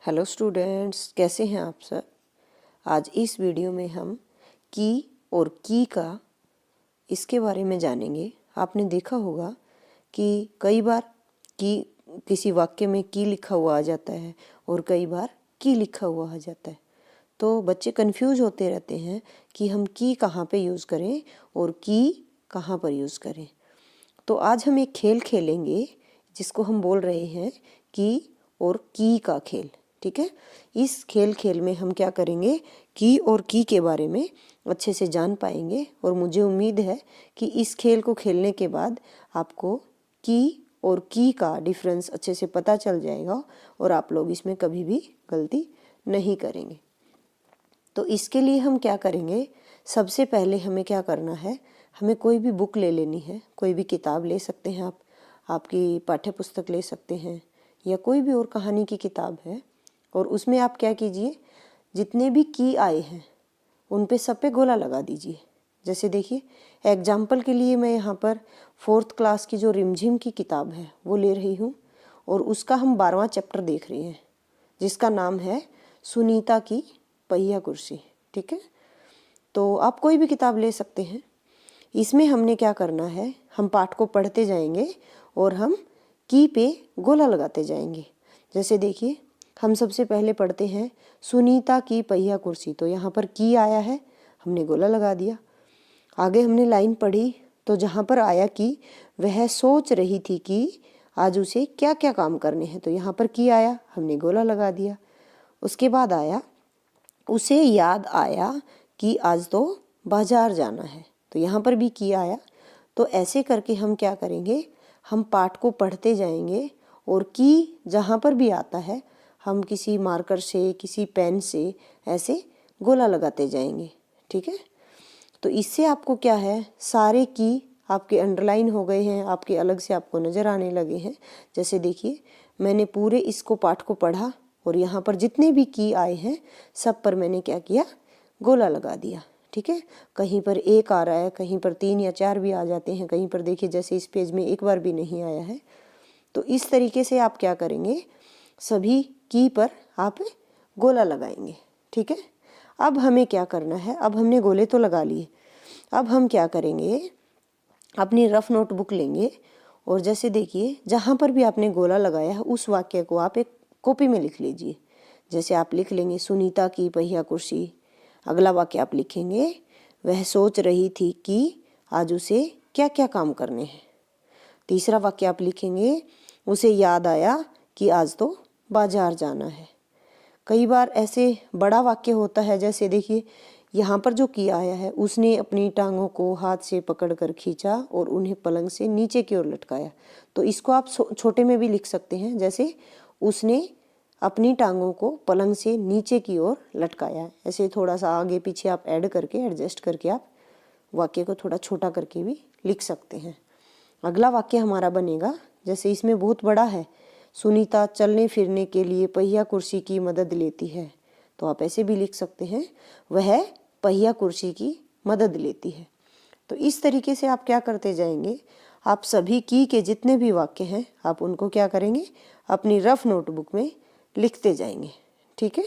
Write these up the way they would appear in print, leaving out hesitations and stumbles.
Hello students, कैसे हैं आप सब। आज इस वीडियो में हम की और की का इसके बारे में जानेंगे। आपने देखा होगा कि कई बार की किसी वाक्य में की लिखा हुआ आ जाता है और कई बार की लिखा हुआ आ जाता है, तो बच्चे कंफ्यूज होते रहते हैं कि हम की कहाँ पे यूज़ करें और की कहाँ पर यूज़ करें। तो आज हम एक खेल खेलेंगे जिसको हम बोल रहे हैं की और की का खेल। ठीक है, इस खेल में हम क्या करेंगे, की और की के बारे में अच्छे से जान पाएंगे और मुझे उम्मीद है कि इस खेल को खेलने के बाद आपको की और की का डिफरेंस अच्छे से पता चल जाएगा और आप लोग इसमें कभी भी गलती नहीं करेंगे। तो इसके लिए हम क्या करेंगे, सबसे पहले हमें क्या करना है, हमें कोई भी बुक ले लेनी है। कोई भी किताब ले सकते हैं आप, आपकी पाठ्य पुस्तक ले सकते हैं या कोई भी और कहानी की किताब है। और उसमें आप क्या कीजिए, जितने भी की आए हैं उन पे सब पे गोला लगा दीजिए। जैसे देखिए, एग्जाम्पल के लिए मैं यहाँ पर 4th क्लास की जो रिमझिम की किताब है वो ले रही हूँ और उसका हम 12वां चैप्टर देख रहे हैं जिसका नाम है सुनीता की पहिया कुर्सी। ठीक है, तो आप कोई भी किताब ले सकते हैं। इसमें हमने क्या करना है, हम पाठ को पढ़ते जाएंगे और हम की पे गोला लगाते जाएंगे। जैसे देखिए, हम सबसे पहले पढ़ते हैं सुनीता की पहिया कुर्सी, तो यहाँ पर की आया है, हमने गोला लगा दिया। आगे हमने लाइन पढ़ी तो जहाँ पर आया कि वह सोच रही थी कि आज उसे क्या क्या काम करने हैं, तो यहाँ पर की आया, हमने गोला लगा दिया। उसके बाद आया उसे याद आया कि आज तो बाजार जाना है, तो यहाँ पर भी की आया। तो ऐसे करके हम क्या करेंगे, हम पाठ को पढ़ते जाएंगे और की जहाँ पर भी आता है हम किसी मार्कर से, किसी पेन से ऐसे गोला लगाते जाएंगे। ठीक है, तो इससे आपको क्या है, सारे की आपके अंडरलाइन हो गए हैं, आपके अलग से आपको नज़र आने लगे हैं। जैसे देखिए, मैंने पूरे इसको पाठ को पढ़ा और यहाँ पर जितने भी की आए हैं सब पर मैंने क्या किया, गोला लगा दिया। ठीक है, कहीं पर एक आ रहा है, कहीं पर 3 या 4 भी आ जाते हैं, कहीं पर देखिए जैसे इस पेज में एक बार भी नहीं आया है। तो इस तरीके से आप क्या करेंगे, सभी की पर आप गोला लगाएंगे। ठीक है, अब हमें क्या करना है, अब हमने गोले तो लगा लिए, अब हम क्या करेंगे, अपनी रफ नोटबुक लेंगे और जैसे देखिए जहाँ पर भी आपने गोला लगाया है उस वाक्य को आप एक कॉपी में लिख लीजिए। जैसे आप लिख लेंगे सुनीता की पहिया कुर्सी, अगला वाक्य आप लिखेंगे वह सोच रही थी कि आज उसे क्या क्या काम करने हैं। तीसरा वाक्य आप लिखेंगे उसे याद आया कि आज तो बाजार जाना है। कई बार ऐसे बड़ा वाक्य होता है, जैसे देखिए यहाँ पर जो किया आया है, उसने अपनी टांगों को हाथ से पकड़कर खींचा और उन्हें पलंग से नीचे की ओर लटकाया। तो इसको आप छोटे में भी लिख सकते हैं, जैसे उसने अपनी टांगों को पलंग से नीचे की ओर लटकाया। ऐसे थोड़ा सा आगे पीछे आप ऐड करके, एडजस्ट करके आप वाक्य को थोड़ा छोटा करके भी लिख सकते हैं। अगला वाक्य हमारा बनेगा, जैसे इसमें बहुत बड़ा है, सुनीता चलने फिरने के लिए पहिया कुर्सी की मदद लेती है, तो आप ऐसे भी लिख सकते हैं वह पहिया कुर्सी की मदद लेती है। तो इस तरीके से आप क्या करते जाएंगे, आप सभी की के जितने भी वाक्य हैं आप उनको क्या करेंगे, अपनी रफ नोटबुक में लिखते जाएंगे। ठीक है,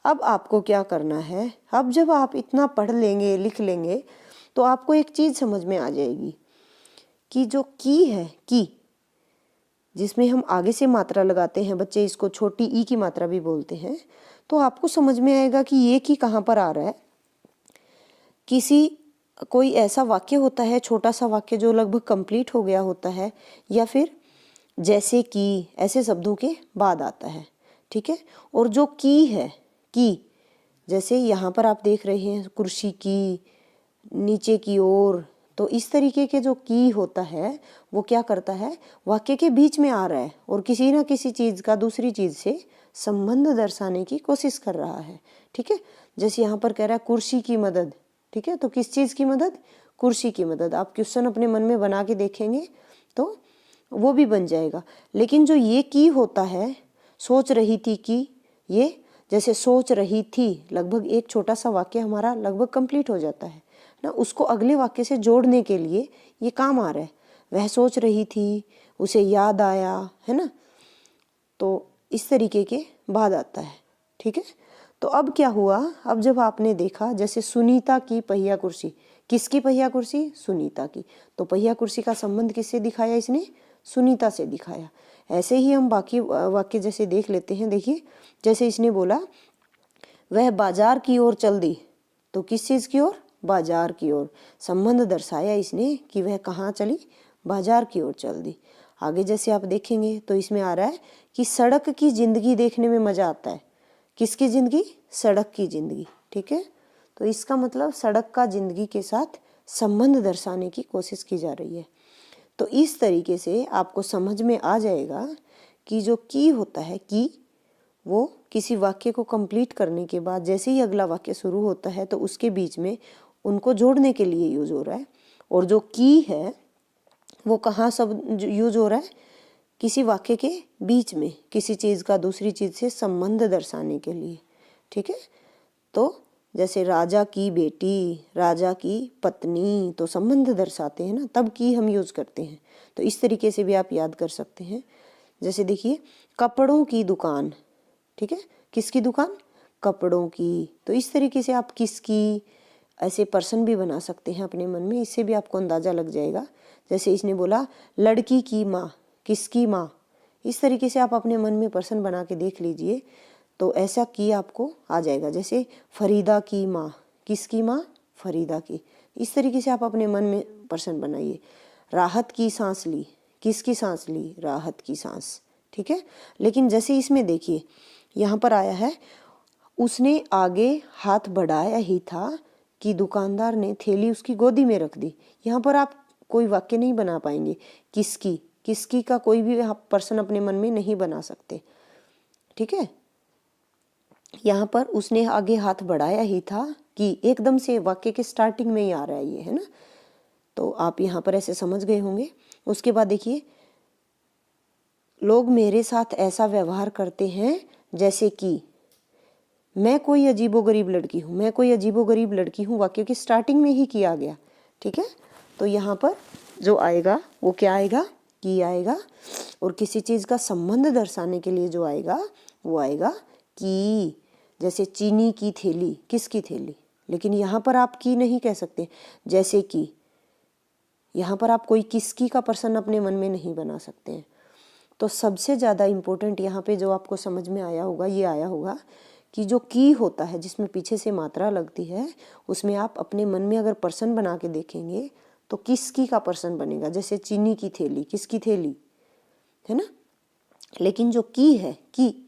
अब आपको क्या करना है, अब जब आप इतना पढ़ लेंगे, लिख लेंगे, तो आपको एक चीज़ समझ में आ जाएगी कि जो की है, की जिसमें हम आगे से मात्रा लगाते हैं, बच्चे इसको छोटी ई की मात्रा भी बोलते हैं, तो आपको समझ में आएगा कि ये की कहाँ पर आ रहा है। कोई ऐसा वाक्य होता है, छोटा सा वाक्य जो लगभग कंप्लीट हो गया होता है, या फिर जैसे कि ऐसे शब्दों के बाद आता है। ठीक है, और जो की है, की जैसे यहाँ पर आप देख रहे हैं कुर्सी की, नीचे की ओर, तो इस तरीके के जो की होता है वो क्या करता है, वाक्य के बीच में आ रहा है और किसी ना किसी चीज़ का दूसरी चीज़ से संबंध दर्शाने की कोशिश कर रहा है। ठीक है, जैसे यहाँ पर कह रहा है कुर्सी की मदद। ठीक है, तो किस चीज़ की मदद, कुर्सी की मदद। आप क्वेश्चन अपने मन में बना के देखेंगे तो वो भी बन जाएगा। लेकिन जो ये की होता है, सोच रही थी कि, ये जैसे सोच रही थी, लगभग एक छोटा सा वाक्य हमारा लगभग कंप्लीट हो जाता है ना, उसको अगले वाक्य से जोड़ने के लिए ये काम आ रहा है। वह सोच रही थी, उसे याद आया, है ना। तो इस तरीके के बाद आता है। ठीक है, तो अब क्या हुआ, अब जब आपने देखा जैसे सुनीता की पहिया कुर्सी, किसकी पहिया कुर्सी, सुनीता की, तो पहिया कुर्सी का संबंध किससे दिखाया इसने, सुनीता से दिखाया। ऐसे ही हम बाकी वाक्य जैसे देख लेते हैं। देखिए जैसे इसने बोला वह बाजार की ओर चल दी, तो किस चीज़ की ओर, बाजार की ओर, संबंध दर्शाया इसने कि वह कहाँ चली, बाजार की ओर चल दी। आगे जैसे आप देखेंगे तो इसमें आ रहा है कि सड़क की जिंदगी देखने में मजा आता है, किसकी जिंदगी, सड़क की जिंदगी। ठीक है, तो इसका मतलब सड़क का जिंदगी के साथ संबंध दर्शाने की कोशिश की जा रही है। तो इस तरीके से आपको समझ में आ जाएगा कि जो की होता है, की वो किसी वाक्य को कंप्लीट करने के बाद जैसे ही अगला वाक्य शुरू होता है तो उसके बीच में उनको जोड़ने के लिए यूज हो रहा है। और जो की है वो कहाँ सब यूज हो रहा है, किसी वाक्य के बीच में किसी चीज़ का दूसरी चीज़ से संबंध दर्शाने के लिए। ठीक है, तो जैसे राजा की बेटी, राजा की पत्नी, तो संबंध दर्शाते हैं ना, तब की हम यूज करते हैं। तो इस तरीके से भी आप याद कर सकते हैं। जैसे देखिए कपड़ों की दुकान, ठीक है, किसकी दुकान, कपड़ों की, तो इस तरीके से आप किसकी ऐसे पर्सन भी बना सकते हैं अपने मन में, इससे भी आपको अंदाजा लग जाएगा। जैसे इसने बोला लड़की की माँ, किसकी माँ, इस तरीके से आप अपने मन में पर्सन बना के देख लीजिए, तो ऐसा की आपको आ जाएगा। जैसे फरीदा की माँ, किसकी माँ, फरीदा की, इस तरीके से आप अपने मन में पर्सन बनाइए। राहत की सांस ली, किसकी सांस ली, राहत की सांस। ठीक है, लेकिन जैसे इसमें देखिए यहाँ पर आया है उसने आगे हाथ बढ़ाया ही था कि दुकानदार ने थैली उसकी गोदी में रख दी। यहाँ पर आप कोई वाक्य नहीं बना पाएंगे, किसकी, किसकी का कोई भी आप पर्सन अपने मन में नहीं बना सकते। ठीक है, यहाँ पर उसने आगे हाथ बढ़ाया ही था कि एकदम से वाक्य के स्टार्टिंग में ही आ रहा है ये, है ना, तो आप यहाँ पर ऐसे समझ गए होंगे। उसके बाद देखिए लोग मेरे साथ ऐसा व्यवहार करते हैं जैसे कि मैं कोई अजीबोगरीब लड़की हूँ, मैं कोई अजीबोगरीब लड़की हूँ, वाक्य की स्टार्टिंग में ही किया गया। ठीक है, तो यहाँ पर जो आएगा वो क्या आएगा, की आएगा। और किसी चीज़ का संबंध दर्शाने के लिए जो आएगा वो आएगा की। जैसे चीनी की थैली, किसकी थैली, लेकिन यहाँ पर आप की नहीं कह सकते, जैसे कि यहाँ पर आप कोई किसकी का पर्सन अपने मन में नहीं बना सकते हैं। तो सबसे ज़्यादा इम्पोर्टेंट यहाँ पे जो आपको समझ में आया होगा, ये आया होगा कि जो की होता है जिसमें पीछे से मात्रा लगती है, उसमें आप अपने मन में अगर पर्सन बना के देखेंगे तो किसकी का पर्सन बनेगा। जैसे चीनी की थैली, किसकी थैली, है ना, लेकिन जो की है, की,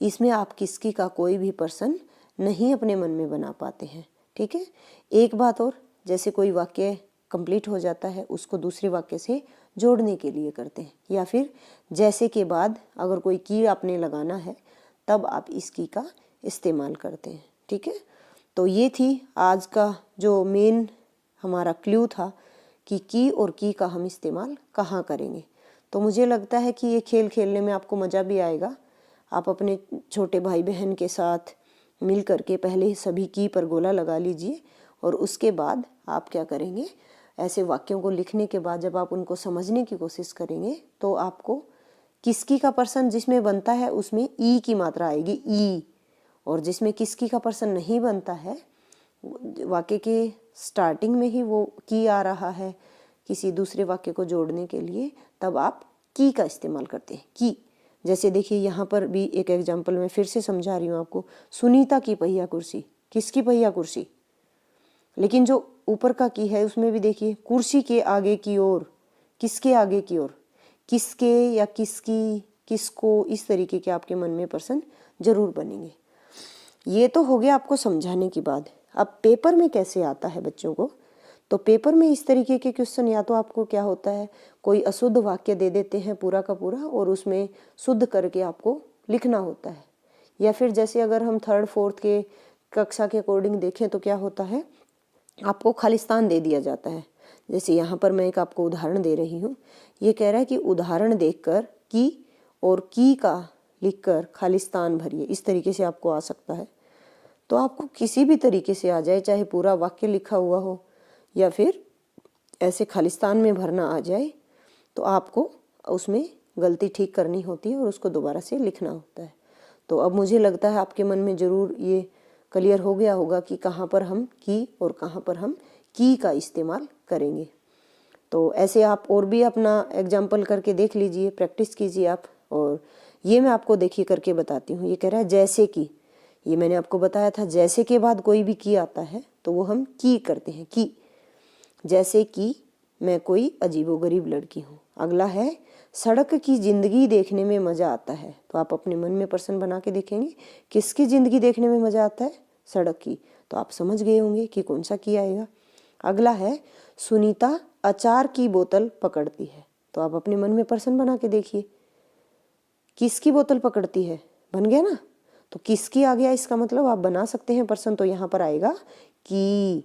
इसमें आप किसकी का कोई भी पर्सन नहीं अपने मन में बना पाते हैं। ठीक है, एक बात और, जैसे कोई वाक्य कंप्लीट हो जाता है उसको दूसरे वाक्य से जोड़ने के लिए करते हैं, या फिर जैसे के बाद अगर कोई की आपने लगाना है तब आप इस की का इस्तेमाल करते हैं। ठीक है, तो ये थी आज का जो मेन हमारा क्लू था कि की और की का हम इस्तेमाल कहाँ करेंगे। तो मुझे लगता है कि ये खेल खेलने में आपको मज़ा भी आएगा। आप अपने छोटे भाई बहन के साथ मिल करके पहले सभी की पर गोला लगा लीजिए, और उसके बाद आप क्या करेंगे, ऐसे वाक्यों को लिखने के बाद जब आप उनको समझने की कोशिश करेंगे तो आपको किसकी का पर्सन जिसमें बनता है उसमें ई की मात्रा आएगी, ई, और जिसमें किसकी का पर्सन नहीं बनता है, वाक्य के स्टार्टिंग में ही वो की आ रहा है किसी दूसरे वाक्य को जोड़ने के लिए, तब आप की का इस्तेमाल करते हैं, की। जैसे देखिए यहाँ पर भी एक एग्जाम्पल मैं फिर से समझा रही हूँ आपको, सुनीता की पहिया कुर्सी, किसकी पहिया कुर्सी, लेकिन जो ऊपर का की है उसमें भी देखिए कुर्सी के आगे की ओर, किसके आगे की ओर, किसके या किसकी, किसको, इस तरीके के आपके मन में पर्सन जरूर बनेंगे। ये तो हो गया आपको समझाने की बात। अब पेपर में कैसे आता है बच्चों को, तो पेपर में इस तरीके के क्वेश्चन, या तो आपको क्या होता है कोई अशुद्ध वाक्य दे देते हैं पूरा का पूरा और उसमें शुद्ध करके आपको लिखना होता है, या फिर जैसे अगर हम 3rd 4th के कक्षा के अकॉर्डिंग देखें तो क्या होता है, आपको खालिस्तान दे दिया जाता है। जैसे यहाँ पर मैं एक आपको उदाहरण दे रही हूँ, ये कह रहा है कि उदाहरण देखकर की और की का लिखकर खालिस्तान भरिए, इस तरीके से आपको आ सकता है। तो आपको किसी भी तरीके से आ जाए, चाहे पूरा वाक्य लिखा हुआ हो या फिर ऐसे खालिस्तान में भरना आ जाए, तो आपको उसमें गलती ठीक करनी होती है और उसको दोबारा से लिखना होता है। तो अब मुझे लगता है आपके मन में ज़रूर ये क्लियर हो गया होगा कि कहाँ पर हम की और कहाँ पर हम की का इस्तेमाल करेंगे। तो ऐसे आप और भी अपना एग्जाम्पल करके देख लीजिए, प्रैक्टिस कीजिए आप। और ये मैं आपको देखिए करके बताती हूँ। ये कह रहा है जैसे कि, ये मैंने आपको बताया था जैसे के बाद कोई भी की आता है तो वो हम की करते हैं, की। जैसे कि मैं कोई अजीबोगरीब लड़की हूँ। अगला है सड़क की ज़िंदगी देखने में मज़ा आता है। तो आप अपने मन में प्रश्न बना के देखेंगे किसकी ज़िंदगी देखने में मज़ा आता है, सड़क की। तो आप समझ गए होंगे कि कौन सा की आएगा। अगला है सुनीता अचार की बोतल पकड़ती है। तो आप अपने मन में प्रश्न बना के देखिए किसकी बोतल पकड़ती है, बन गया ना। तो किसकी आ गया, इसका मतलब आप बना सकते हैं प्रश्न। तो यहाँ पर आएगा कि।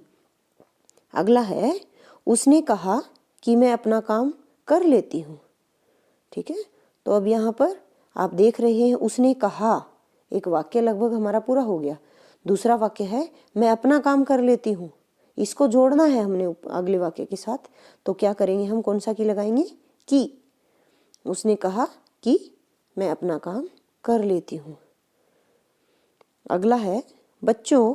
अगला है उसने कहा कि मैं अपना काम कर लेती हूँ। ठीक है, तो अब यहाँ पर आप देख रहे हैं उसने कहा, एक वाक्य लगभग हमारा पूरा हो गया। दूसरा वाक्य है मैं अपना काम कर लेती हूँ, इसको जोड़ना है हमने अगले वाक्य के साथ। तो क्या करेंगे हम, कौन सा की लगाएंगे, की। उसने कहा कि मैं अपना काम कर लेती हूँ। अगला है बच्चों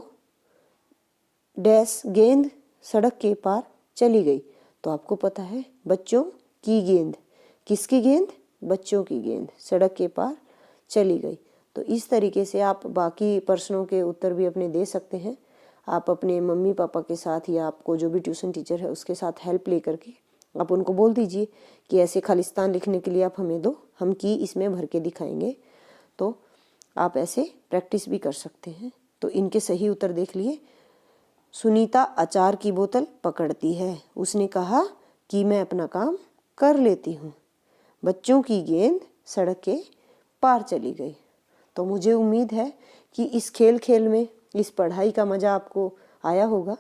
डैश गेंद सड़क के पार चली गई। तो आपको पता है बच्चों की गेंद, किसकी गेंद, बच्चों की गेंद सड़क के पार चली गई। तो इस तरीके से आप बाकी प्रश्नों के उत्तर भी अपने दे सकते हैं। आप अपने मम्मी पापा के साथ या आपको जो भी ट्यूशन टीचर है उसके साथ हेल्प ले करके आप उनको बोल दीजिए कि ऐसे खालिस्तान लिखने के लिए आप हमें दो, हम की इसमें भर के दिखाएंगे। तो आप ऐसे प्रैक्टिस भी कर सकते हैं। तो इनके सही उत्तर देख लिए। सुनीता अचार की बोतल पकड़ती है। उसने कहा कि मैं अपना काम कर लेती हूँ। बच्चों की गेंद सड़क के पार चली गई। तो मुझे उम्मीद है कि इस खेल में, इस पढ़ाई का मज़ा आपको आया होगा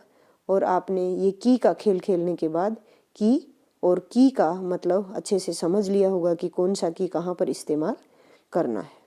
और आपने ये की का खेल खेलने के बाद की और की का मतलब अच्छे से समझ लिया होगा कि कौन सा की कहाँ पर इस्तेमाल करना है।